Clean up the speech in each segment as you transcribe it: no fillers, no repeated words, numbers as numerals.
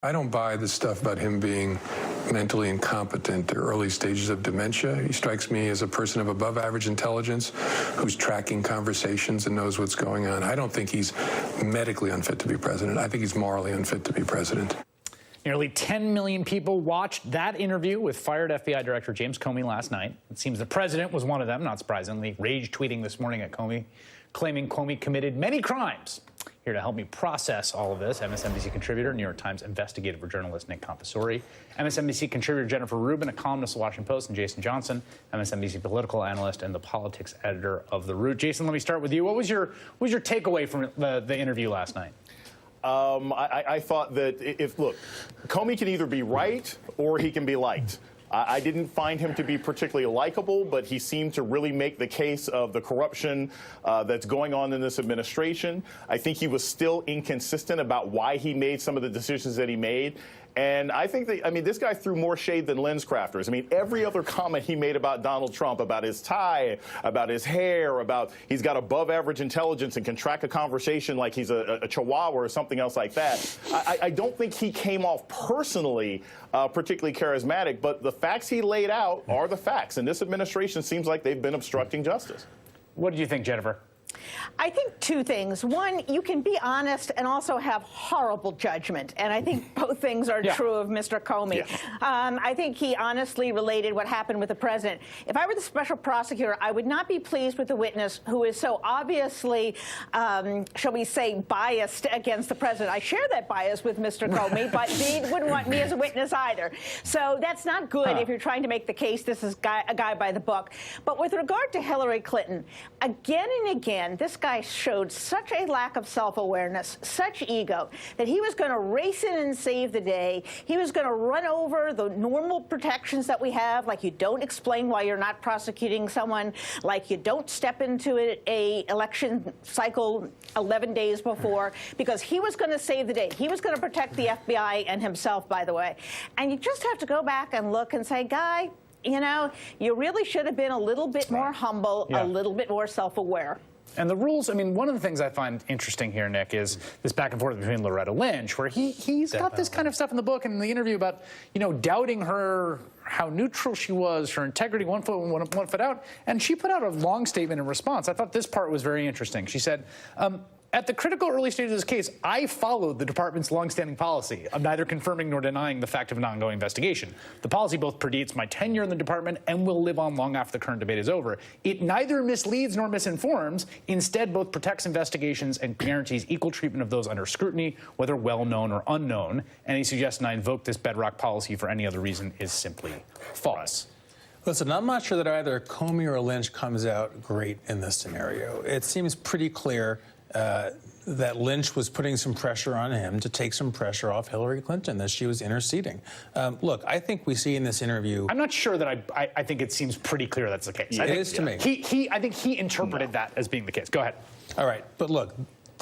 I don't buy the stuff about him being mentally incompetent or early stages of dementia. He strikes me as a person of above average intelligence who's tracking conversations and knows what's going on. I don't think he's medically unfit to be president. I think he's morally unfit to be president. Nearly 10 million people watched that interview with fired FBI Director James Comey last night. It seems the president was one of them, not surprisingly, rage tweeting this morning at Comey, claiming Comey committed many crimes. Here to help me process all of this, MSNBC contributor, New York Times investigative journalist Nick Confessore, MSNBC contributor Jennifer Rubin, a columnist of the Washington Post, and Jason Johnson, MSNBC political analyst and the politics editor of The Root. Jason, let me start with you. What was your takeaway from the interview last night? I thought that look, Comey can either be right or he can be liked. I didn't find him to be particularly likable, but he seemed to really make the case of the corruption that's going on in this administration. I think he was still inconsistent about why he made some of the decisions that he made. And I think that, this guy threw more shade than lens crafters. Every other comment he made about Donald Trump, about his tie, about his hair, about he's got above average intelligence and can track a conversation like he's a chihuahua or something else like that. I don't think he came off personally particularly charismatic, but the facts he laid out are the facts. And this administration seems like they've been obstructing justice. What did you think, Jennifer? I think two things. One, you can be honest and also have horrible judgment. And I think both things are true of Mr. Comey. Yeah. I think he honestly related what happened with the president. If I were the special prosecutor, I would not be pleased with the witness who is so obviously, shall we say, biased against the president. I share that bias with Mr. Comey, but he wouldn't want me as a witness either. So that's not good if you're trying to make the case this is a guy by the book. But with regard to Hillary Clinton, again and again, this guy showed such a lack of self-awareness, such ego, that he was going to race in and save the day. He was going to run over the normal protections that we have, like you don't explain why you're not prosecuting someone, like you don't step into a election cycle 11 days before, because he was going to save the day. He was going to protect the FBI and himself, by the way. And you just have to go back and look and say, guy, you really should have been a little bit more humble, a little bit more self-aware. And the rules, one of the things I find interesting here, Nick, is this back and forth between Loretta Lynch, where he's got this kind of stuff in the book and in the interview about, doubting her, how neutral she was, her integrity, one foot in, one foot out. And she put out a long statement in response. I thought this part was very interesting. She said, at the critical early stage of this case, I followed the department's longstanding policy of neither confirming nor denying the fact of an ongoing investigation. The policy both predates my tenure in the department and will live on long after the current debate is over. It neither misleads nor misinforms. Instead, both protects investigations and guarantees equal treatment of those under scrutiny, whether well-known or unknown. And he suggests I invoke this bedrock policy for any other reason is simply false. Listen, I'm not sure that either Comey or Lynch comes out great in this scenario. It seems pretty clear that Lynch was putting some pressure on him to take some pressure off Hillary Clinton, that she was interceding. Look, I think we see in this interview... I'm not sure that I think it seems pretty clear that's the case. It is to me. I think he interpreted that as being the case. Go ahead. All right. But look,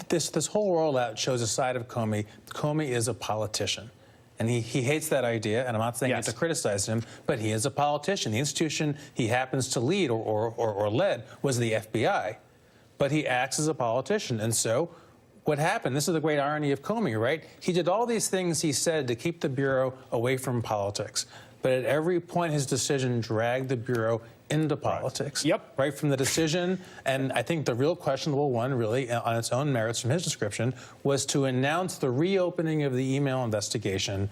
this whole rollout shows a side of Comey. Comey is a politician. And he hates that idea, and I'm not saying it to criticize him, but he is a politician. The institution he happens to lead or led was the FBI. But he acts as a politician. And so what happened, this is the great irony of Comey, right? He did all these things he said to keep the Bureau away from politics. But at every point, his decision dragged the Bureau into politics. Right from the decision, and I think the real questionable one, really, on its own merits from his description, was to announce the reopening of the email investigation,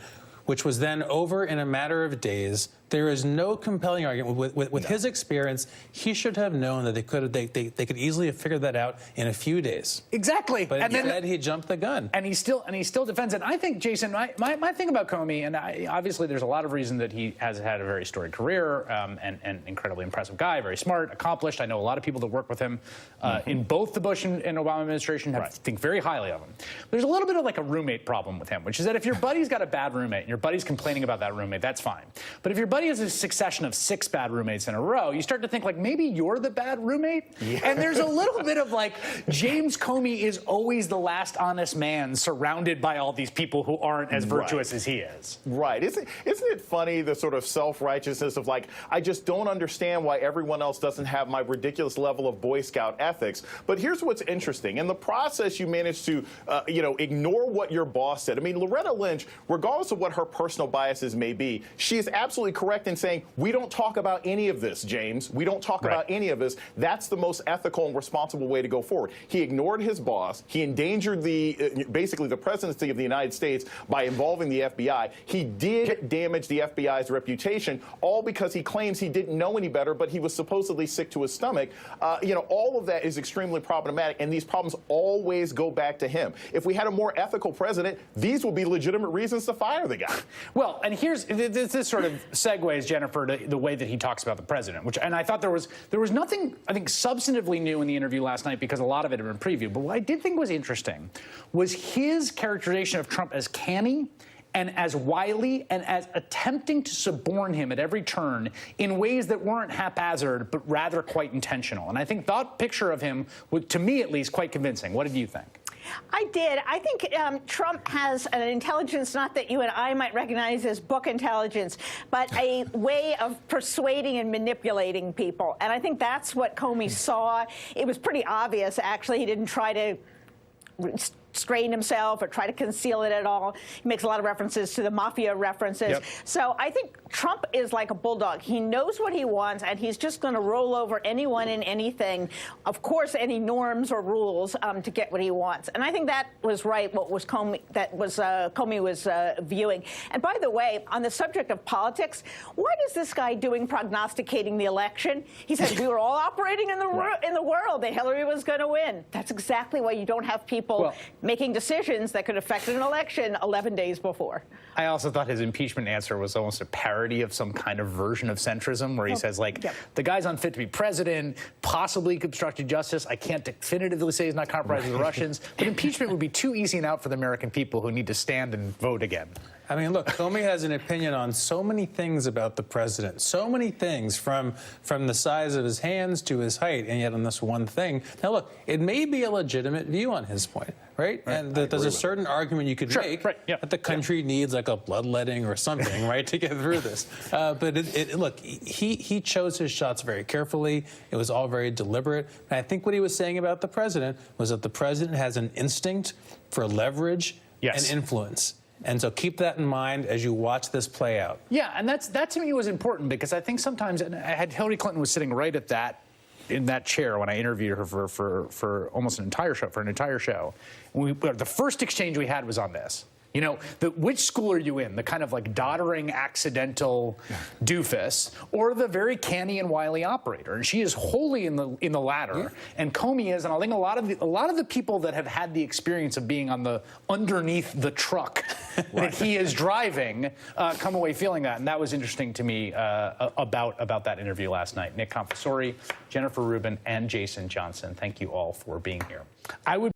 which was then over in a matter of days. There is no compelling argument. With his experience, he should have known that they could easily have figured that out in a few days. Exactly. But instead, he jumped the gun. And he still defends it. I think, Jason, my thing about Comey, and obviously there's a lot of reason that he has had a very storied career and incredibly impressive guy, very smart, accomplished. I know a lot of people that work with him in both the Bush and Obama administration think very highly of him. There's a little bit of like a roommate problem with him, which is that if your buddy's got a bad roommate and your buddy's complaining about that roommate, that's fine. But if your buddy buddy has a succession of 6 bad roommates in a row, you start to think, like, maybe you're the bad roommate? Yeah. And there's a little bit of, like, James Comey is always the last honest man surrounded by all these people who aren't as virtuous as he is. Right. Isn't it funny, the sort of self-righteousness of, like, I just don't understand why everyone else doesn't have my ridiculous level of Boy Scout ethics. But here's what's interesting. In the process, you managed to, ignore what your boss said. I mean, Loretta Lynch, regardless of what her personal biases may be, she is absolutely correct in saying, we don't talk about any of this, James. We don't talk about any of this. That's the most ethical and responsible way to go forward. He ignored his boss. He endangered basically the presidency of the United States by involving the FBI. He did damage the FBI's reputation, all because he claims he didn't know any better, but he was supposedly sick to his stomach. All of that is extremely problematic, and these problems always go back to him. If we had a more ethical president, these would be legitimate reasons to fire the guy. Well, and this sort of segues, Jennifer, to the way that he talks about the president, and I thought there was nothing, I think, substantively new in the interview last night, because a lot of it had been previewed. But what I did think was interesting was his characterization of Trump as canny and as wily and as attempting to suborn him at every turn in ways that weren't haphazard, but rather quite intentional. And I think that picture of him, to me at least, quite convincing. What did you think? I did. I think Trump has an intelligence, not that you and I might recognize as book intelligence, but a way of persuading and manipulating people. And I think that's what Comey saw. It was pretty obvious, actually. He didn't try to strain himself or try to conceal it at all. He makes a lot of references to the mafia references. Yep. So I think Trump is like a bulldog. He knows what he wants, and he's just going to roll over anyone and anything, of course, any norms or rules to get what he wants. And I think that was right, what was Comey, Comey was viewing. And by the way, on the subject of politics, what is this guy doing prognosticating the election? He said we were all operating in the world that Hillary was going to win. That's exactly why you don't have people making decisions that could affect an election 11 days before. I also thought his impeachment answer was almost a parody of some kind of version of centrism, where he says, like, the guy's unfit to be president, possibly obstructed justice. I can't definitively say he's not compromising the Russians, but impeachment would be too easy an out for the American people who need to stand and vote again. I mean, look, Comey has an opinion on so many things about the president, so many things, from the size of his hands to his height, and yet on this one thing. Now, look, it may be a legitimate view on his point, right? And there's a certain argument you could make that the country needs, like, a bloodletting or something, right, to get through this. But look, he chose his shots very carefully. It was all very deliberate. And I think what he was saying about the president was that the president has an instinct for leverage and influence. And so keep that in mind as you watch this play out. Yeah, and that to me was important, because I think sometimes, and Hillary Clinton was sitting right at in that chair when I interviewed her for almost an entire show. The first exchange we had was on this. You know, which school are you in? The kind of, like, doddering, accidental doofus, or the very canny and wily operator? And she is wholly in the latter, and Comey is. And I think a lot of the people that have had the experience of being underneath the truck that he is driving come away feeling that. And that was interesting to me about that interview last night. Nick Confessore, Jennifer Rubin, and Jason Johnson, thank you all for being here.